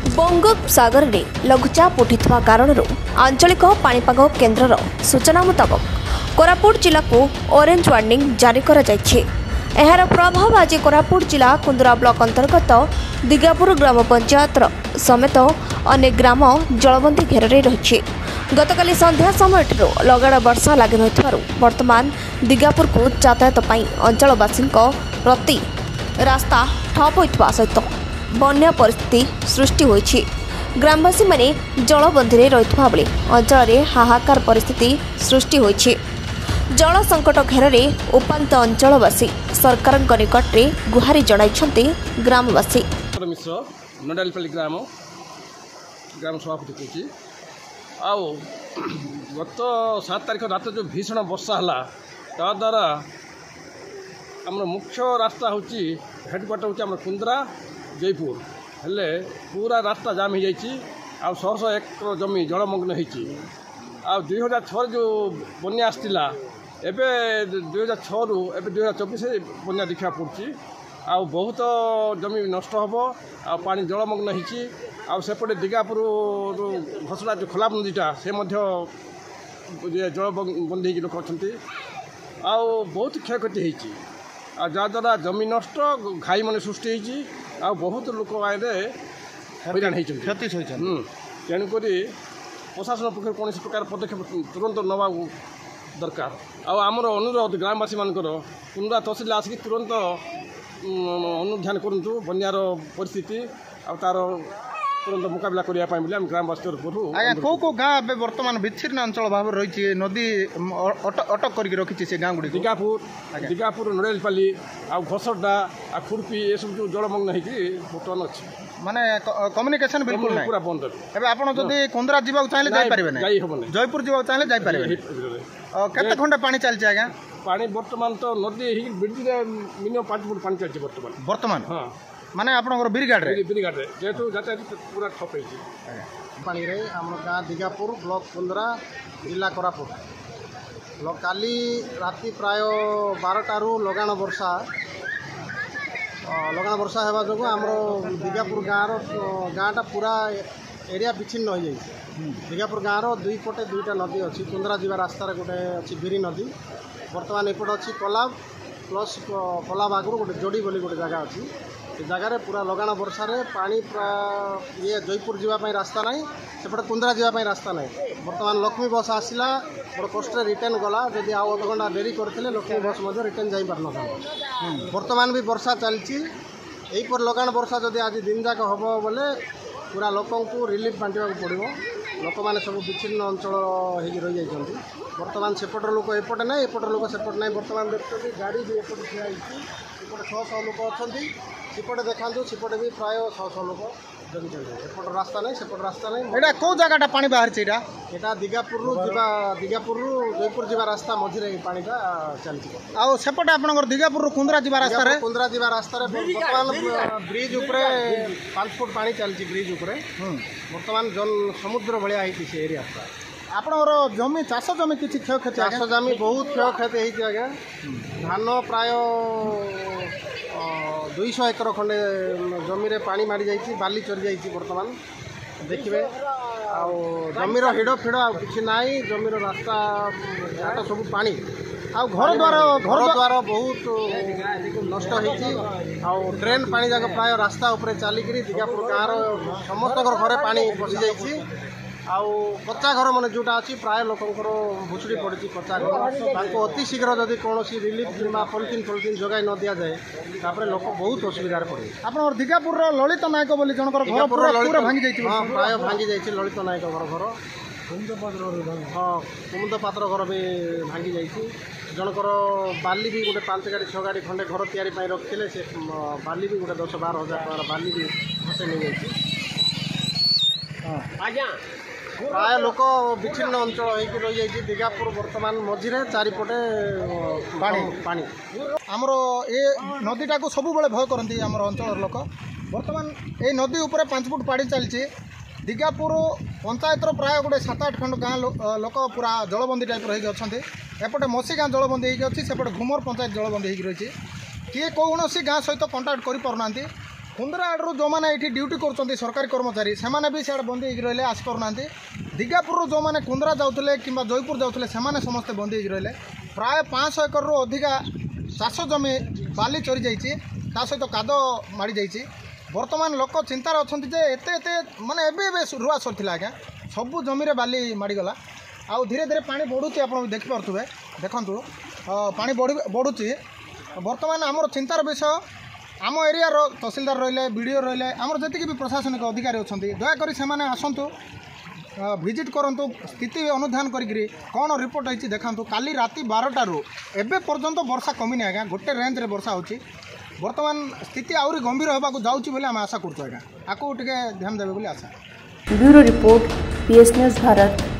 बंगोपसागर में लघुचाप उठिଥିବା कारणରୁ आंचलिक पाणीपाग केन्द्रर सूचना मुताबक कोरापुट जिला को ऑरेंज वार्निंग जारी करा जायछि। एहार प्रभाव आज कोरापुट जिला कुंदरा ब्लॉक अंतर्गत दिगापुर ग्राम पंचायत समेत अनेक ग्राम जलबंदी घेर रही। गतकाली संध्या समय लगाण वर्षा लगी रही वर्तमान दिगापुर को यातायात अंचलवासी प्रति रास्ता ठप होता सहित बन्या परिस्थिति सृष्टि होइछि। ग्रामवासी माने जलबंदी रहितबा बेले अंचल में हाहाकार परिस्थिति सृष्टि होइछि। जल संकट घेर उपांत अंचलवासी सरकार निकट में गुहारी जणाइछन्ति ग्रामवासी। मिश्र नडालपल्ली ग्राम सभापति कौची गत 7 तारिख रात जो भीषण वर्षा है ताद्वारा आम मुख्य रास्ता हूँ हेडक्वार्टर हूँ कुंदरा जयपुर हेले पूरा रास्ता जाम हो जाइए। आ 100 एकड़ जमी जलमग्न होती। आ 2006 जो बन्या आसला एवं 2006 रु 2024 बन्या देखा पड़ी। आ बहुत जमी नष्ट हम आ पानी जलमग्न होती। आसेपटे दिगापुर घसड़ा जो खोलाब नदीटा से जलबंदी लोक अच्छा बहुत क्षयक्षति होती। जहाँद्वारा जमी नष्ट घाई मन सृष्टि होती। बहुत लोक हैरान होती तेणुक प्रशासन पक्ष कौन प्रकार पदक्षेप तुरंत नवा दरकार। आमर अनुरोध ग्रामवासी मानकर कुंदरा तहसिल आसिक तुरंत अनुध्यान करूँ बन्यार परिस्थिति तार तुरंत मुकाबला करने ग्रामवासी तरफ कौ कौ गाँ बर्तमान विच्छिन्न अंचल भाव रही नदी अटक करके रखी से गाँ गुड़ी दिगापुर नड़ेलपाली घसड़ा खुरपी ये सब जो जलमग्न होती बर्तमान अच्छी माने कम्युनिकेशन बिल्कुल पूरा बंद। एबे आपण जदि कुंदरा जीवा चाहे जाई पारिबे नै जयपुर जीवा चाहे जाई पारिबे। केते खंडे पानी चलछि आगा पानी वर्तमान तो नदी ब्रिज रे मिनिमम 5 फुट पानी चलछि वर्तमान हां माने आपनकर बिरगाड रे जेतु यातायात पूरा ठप होइछि पानी रे हमर गां दिगापुर ब्लॉक कुंदरा जिला कोरापुट काली राति प्राय 12 रु लगाण वर्षा हेबा जो आम दिगापुर गाँटा पूरा एरिया विच्छिन्न हो जाए। दिगापुर गाँव दुई पटे दुईटा नदी अच्छी कुंदरा जा रास्तार गोटे अच्छी बिरी नदी बर्तमान एपटे अच्छी कलाब प्लस कलाब आगु गोटे जोड़ी बोली गोटे जगह अच्छी से जगार पूरा लगाण वर्षा पानी ये जयपुर जावाई रास्ता ना सेपटे कुंदरा जावाई रास्ता ना। बर्तमान लक्ष्मी बस आसला बड़ कष्ट रिटर्न गला जदि आउ अध घंटा डेरी करते लक्ष्मी बस रिटर्न जा पार ना। बर्तमान भी वर्षा चलती यहीपर लगाण वर्षा जदि आज दिन जाक हम बोले पूरा लोक रिलीफ बांटा पड़ो। लोक मैंने सब विच्छिन्न अंचल हो रही जाती। बर्तमान सेपटर लोक एपटे ना एपट लोक सेपट ना। बर्तमान देखते गाड़ी भी एपटे ठिया होपटे 100 लोक अच्छा सेपटे देखा सेपटे भी प्राय 100 लोक जमी एपट रास्ता ना सेपट रास्ता ना। एटा को जगहटा पानी बाहर छै एटा दिगापुर जयपुर जा रास्ता मझे पानीटा चलती। आ सेपटे आपनकर दिगापुर कुंदरा जा रास्ता रे कुंदरा जा रास्ता रे बर्तमान ब्रिज उपरे 5 फुट पानी चलती। ब्रिज उपरे बर्तमान जल समुद्र भलिया होती से एरिया आपनकर जमी चाष जमी किछि क्षयक्षति चाष जमी बहुत क्षयक्षति होती आज्ञा। धान प्राय 200 एकड़ खंडे जमी रे पानी मारी जाइए बाली चरी जाइए। बर्तमान देखिए जमीर हिड़ फिड़ कि ना जमीर रास्ता घाट सब पानी घर द्वार बहुत नष्ट होती। ड्रेन पानी जाक प्राय रास्ता उपरे चलिक दिगापुर गाँव समस्त घरे पानी पशि जाइए। कच्चा घर मान जोटा अच्छी प्राय लोकंर भुसुड़ी पड़ी कच्चा घर अति शीघ्र जदि कौन रिलीफ कि पॉलिथिन जगाई न दि जाए तापर लोक बहुत असुविधार पड़े। आप दिगापुर ललित नायक बोली जनकर घर भांगी जाइए। हाँ प्राय भांगी जाइए ललित नायक घर हाँ कुमुद पात्र घर भी भांगी जाइए। जनकर बाली भी गोटे 5 गाड़ी 6 गाड़ी खंडे घर तैयारी रखते से बाली भी गोटे 10-12 हजार टकर बाली भी फसे नहीं जाइए। प्राय लोक विच्छिन्न अंचल हो रही जाइए। दिगापुर बर्तमान मझे चारिपटे पानी आमर ये नदीटा को सब बेले भय करती आमर अंचल लोक। बर्तमान ये नदी उपर 5 फुट पानी चलती। दिगापुर पंचायत प्राय गोटे 7-8 खंड गाँ लोक पूरा जलबंदी टाइप रही अच्छा। एपटे मसी गाँ जलबंदी होती सेपटे घुमर पंचायत जलबंदी हो रही। किए कौन गाँ सहित कंटाक्ट कर पारना कुंदरा आड़ू जो मैंने ये ड्यूटी कर सरकारी कर्मचारी से भी सियाड़े बंदी होकर रही आस करना दिगापुर जो मैंने कुंदरा जाते कि जयपुर जाते से समस्ते बंदी होकर रही प्राय 500 एकड़ अधिका चाष जमी बाली चरी जाइए सहित काद माड़ी जाइए बर्तमान लोक चिंतार अच्छा एते माने एबे रुआ सरला आज्ञा सबू जमी बाली माड़गला आउ धीरे धीरे पानी बढ़ुची आप देखिपे देखु पानी बढ़ुची बर्तमान आमर चिंतार विषय आम एरिया तहसीलदार रहिले बीडीओ रहिले आमर जति भी प्रशासनिक अधिकारी अच्छा दयाकोरी से आसतु विजिट करूँ स्थिति अनुधान करी कौन रिपोर्ट होती देखा काली राति 12टारू एबे पर्यंत वर्षा कमिनी आज्ञा गोटे रेंज रे वर्षा होची बर्तमान स्थिति आहरी गंभीर होगा जाऊँगी बोली आम आशा करूँ आज्ञा आपको टे ध्यान देवे बोली Asha. Bureau report PS news Bharat.